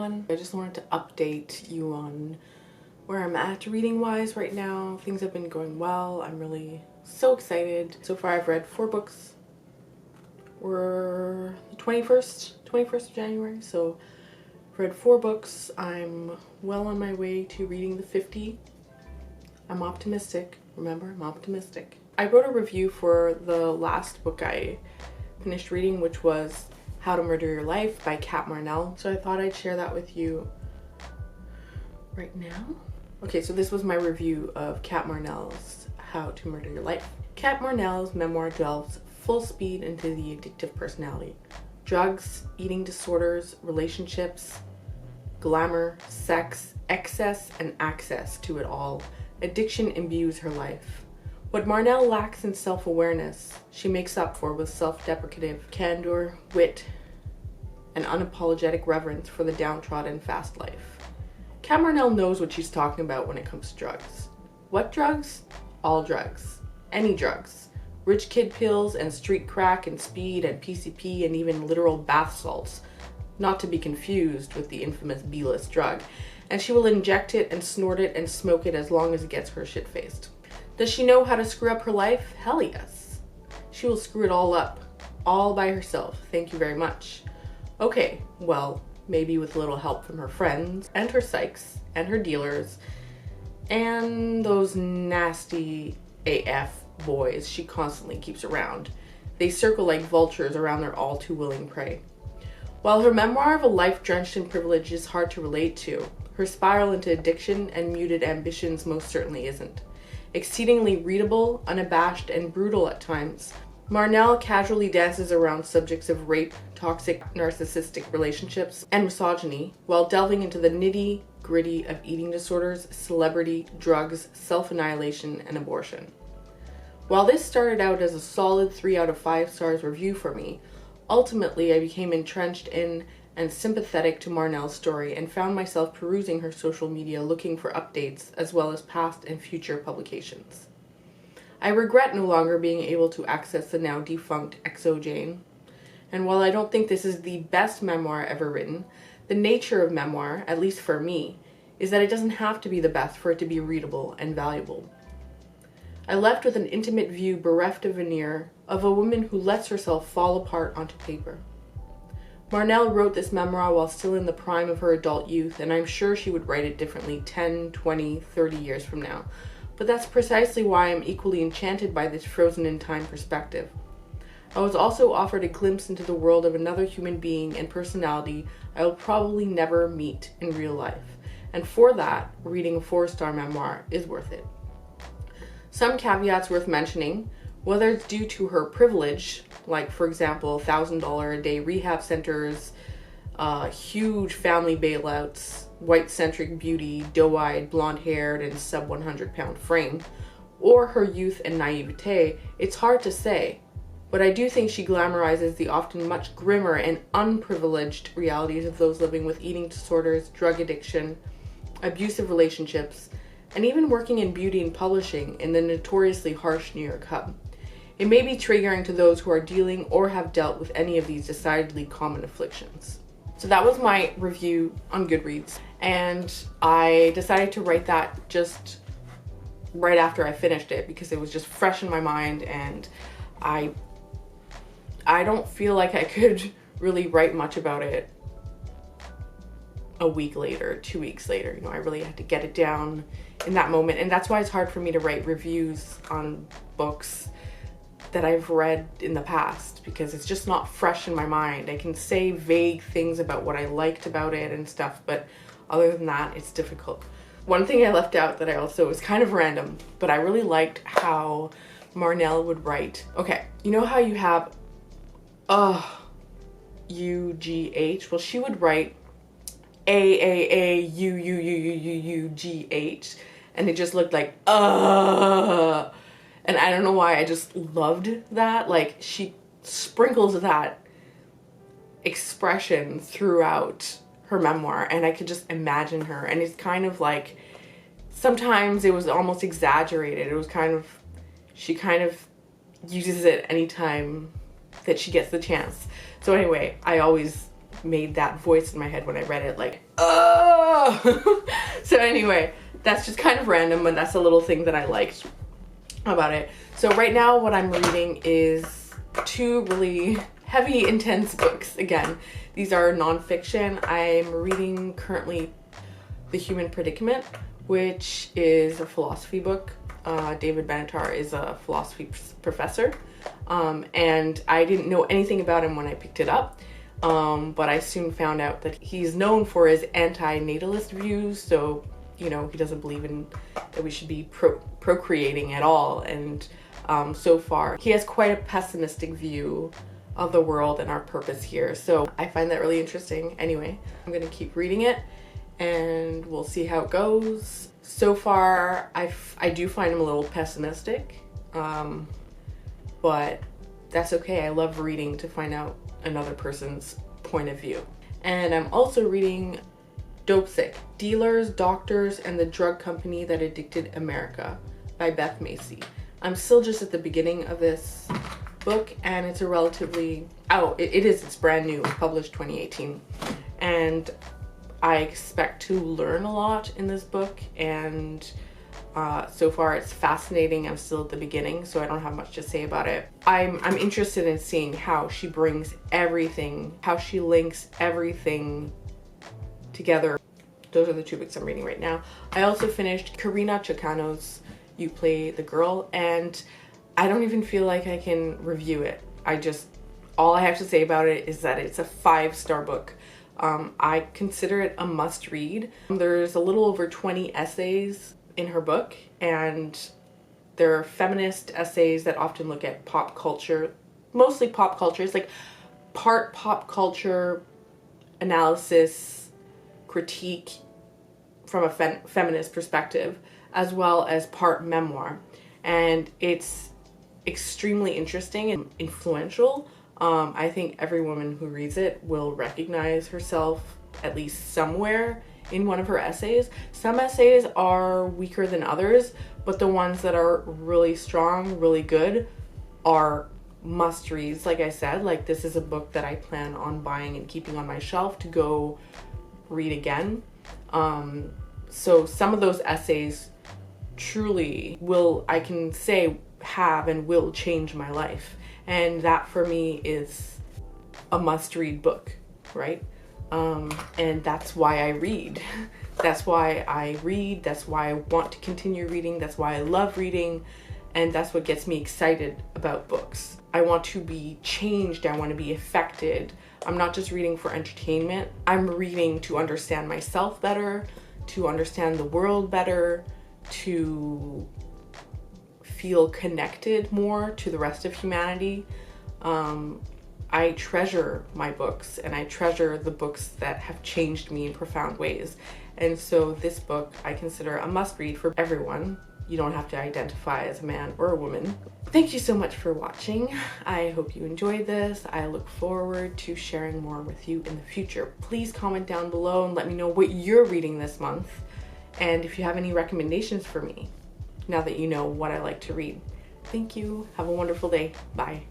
everyone. I just wanted to update you on where I'm at reading wise right now. Things have been going well. I'm really so excited. So far I've read 4 books. We're the 21st of January, so I've read 4 books. I'm well on my way to reading the 50. I'm optimistic. Remember, I'm optimistic. I wrote a review for the last book I finished reading, which was How to Murder Your Life by Kat Marnell. So I thought I'd share that with you right now. Okay, so this was my review of Kat Marnell's How to Murder Your Life. Kat Marnell's memoir delves full speed into the addictive personality. Drugs, eating disorders, relationships, glamour, sex, excess, and access to it all. Addiction imbues her life. What Marnell lacks in self-awareness, she makes up for with self-deprecative candor, wit, and unapologetic reverence for the downtrodden fast life. Kat Marnell knows what she's talking about when it comes to drugs. What drugs? All drugs. Any drugs. Rich kid pills and street crack and speed and PCP and even literal bath salts. Not to be confused with the infamous B-list drug. And she will inject it and snort it and smoke it as long as it gets her shit-faced. Does she know how to screw up her life? Hell yes. She will screw it all up. All by herself. Thank you very much. Okay, well, maybe with a little help from her friends and her psychs and her dealers and those nasty AF boys she constantly keeps around. They circle like vultures around their all too willing prey. While her memoir of a life drenched in privilege is hard to relate to, her spiral into addiction and muted ambitions most certainly isn't. Exceedingly readable, unabashed, and brutal at times, Marnell casually dances around subjects of rape, toxic narcissistic relationships, and misogyny, while delving into the nitty-gritty of eating disorders, celebrity, drugs, self-annihilation, and abortion. While this started out as a solid 3 out of 5 stars review for me, ultimately I became entrenched in and sympathetic to Marnell's story and found myself perusing her social media looking for updates as well as past and future publications. I regret no longer being able to access the now defunct XO Jane, and while I don't think this is the best memoir ever written, the nature of memoir, at least for me, is that it doesn't have to be the best for it to be readable and valuable. I left with an intimate view bereft of veneer of a woman who lets herself fall apart onto paper. Marnell wrote this memoir while still in the prime of her adult youth, and I'm sure she would write it differently 10, 20, 30 years from now. But that's precisely why I'm equally enchanted by this frozen in time perspective. I was also offered a glimpse into the world of another human being and personality I will probably never meet in real life. And for that, reading a 4-star memoir is worth it. Some caveats worth mentioning, whether it's due to her privilege, like for example $1,000 a day rehab centers, huge family bailouts, white-centric beauty, doe-eyed, blonde-haired, and sub-100-pound frame, or her youth and naivete, it's hard to say. But I do think she glamorizes the often much grimmer and unprivileged realities of those living with eating disorders, drug addiction, abusive relationships, and even working in beauty and publishing in the notoriously harsh New York hub. It may be triggering to those who are dealing or have dealt with any of these decidedly common afflictions. So that was my review on Goodreads, and I decided to write that just right after I finished it because it was just fresh in my mind, and I don't feel like I could really write much about it a week later, 2 weeks later. You know, I really had to get it down in that moment, and that's why it's hard for me to write reviews on books that I've read in the past because it's just not fresh in my mind. I can say vague things about what I liked about it and stuff, but other than that, it's difficult. One thing I left out that I also was kind of random, but I really liked how Marnell would write. Okay, you know how you have U-G-H? Well, she would write A-U-U-U-U-U-G-H, and it just looked like and I don't know why, I just loved that. Like, she sprinkles that expression throughout her memoir, and I could just imagine her, and it's kind of like, sometimes it was almost exaggerated. It was kind of, she kind of uses it anytime that she gets the chance. So anyway, I always made that voice in my head when I read it, like, oh! So anyway, that's just kind of random, and that's a little thing that I liked about it. So right now what I'm reading is 2 really heavy, intense books. Again, these are nonfiction. I'm reading currently The Human Predicament, which is a philosophy book. David Benatar is a philosophy professor, and I didn't know anything about him when I picked it up, but I soon found out that he's known for his anti-natalist views. So, you know, he doesn't believe in that we should be procreating at all, and so far he has quite a pessimistic view of the world and our purpose here. So I find that really interesting. Anyway, I'm gonna keep reading it and we'll see how it goes. So far I do find him a little pessimistic, but that's okay. I love reading to find out another person's point of view. And I'm also reading Dope Sick: Dealers, Doctors, and the Drug Company That Addicted America by Beth Macy. I'm still just at the beginning of this book, and it's a relatively, it's brand new, published 2018. And I expect to learn a lot in this book, and so far it's fascinating. I'm still at the beginning, so I don't have much to say about it. I'm interested in seeing how she brings everything, how she links everything together. Those are the 2 books I'm reading right now. I also finished Karina Chicano's You Play the Girl, and I don't even feel like I can review it. All I have to say about it is that it's a 5-star book. I consider it a must read. There's a little over 20 essays in her book, and they're feminist essays that often look at pop culture, mostly pop culture. It's like part pop culture analysis, critique from a feminist perspective, as well as part memoir. And it's extremely interesting and influential. I think every woman who reads it will recognize herself at least somewhere in one of her essays. Some essays are weaker than others, but the ones that are really strong, really good, are must reads. Like I said, like, this is a book that I plan on buying and keeping on my shelf to go read again. So some of those essays truly will, I can say, have and will change my life. And that for me is a must-read book, right? And that's why I read. That's why I read. That's why I want to continue reading. That's why I love reading. And that's what gets me excited about books. I want to be changed. I want to be affected. I'm not just reading for entertainment. I'm reading to understand myself better, to understand the world better, to feel connected more to the rest of humanity. I treasure my books, and I treasure the books that have changed me in profound ways. And so this book I consider a must-read for everyone. You don't have to identify as a man or a woman. Thank you so much for watching. I hope you enjoyed this. I look forward to sharing more with you in the future. Please comment down below and let me know what you're reading this month, and if you have any recommendations for me, now that you know what I like to read. Thank you. Have a wonderful day. Bye.